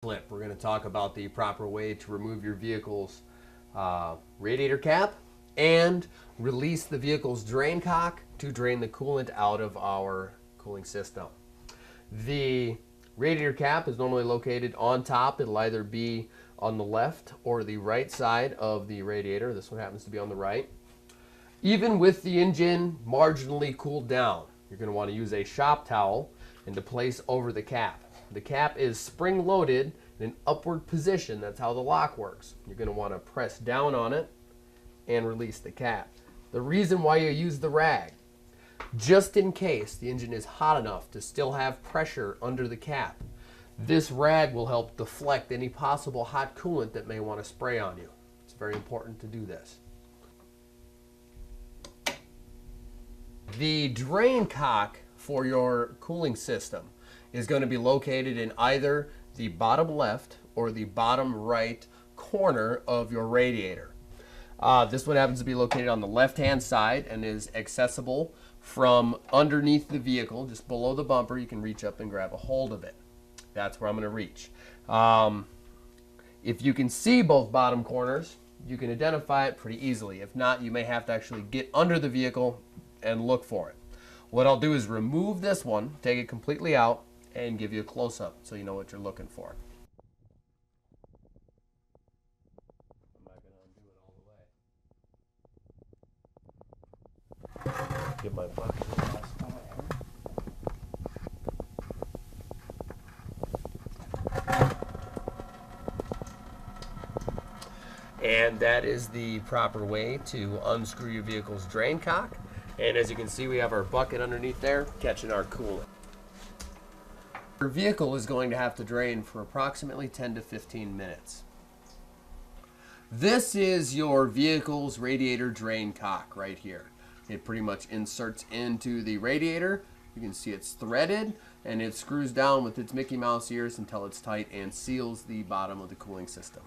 Flip. We're going to talk about the proper way to remove your vehicle's radiator cap and release the vehicle's drain cock to drain the coolant out of our cooling system. The radiator cap is normally located on top. It'll either be on the left or the right side of the radiator. This one happens to be on the right. Even with the engine marginally cooled down, you're going to want to use a shop towel and to place over the cap. The cap is spring-loaded in an upward position. That's how the lock works. You're going to want to press down on it and release the cap. The reason why you use the rag, just in case the engine is hot enough to still have pressure under the cap, this rag will help deflect any possible hot coolant that may want to spray on you. It's very important to do this. The drain cock for your cooling system is going to be located in either the bottom left or the bottom right corner of your radiator. This one happens to be located on the left-hand side and is accessible from underneath the vehicle, just below the bumper. You can reach up and grab a hold of it. That's where I'm going to reach. If you can see both bottom corners, you can identify it pretty easily. If not, you may have to actually get under the vehicle and look for it. What I'll do is remove this one, take it completely out, and give you a close-up so you know what you're looking for. I'm not going to undo it all the way. Get my bucket. And that is the proper way to unscrew your vehicle's drain cock. And as you can see, we have our bucket underneath there catching our coolant. Your vehicle is going to have to drain for approximately 10 to 15 minutes. This is your vehicle's radiator drain cock right here. It pretty much inserts into the radiator. You can see it's threaded and it screws down with its Mickey Mouse ears until it's tight and seals the bottom of the cooling system.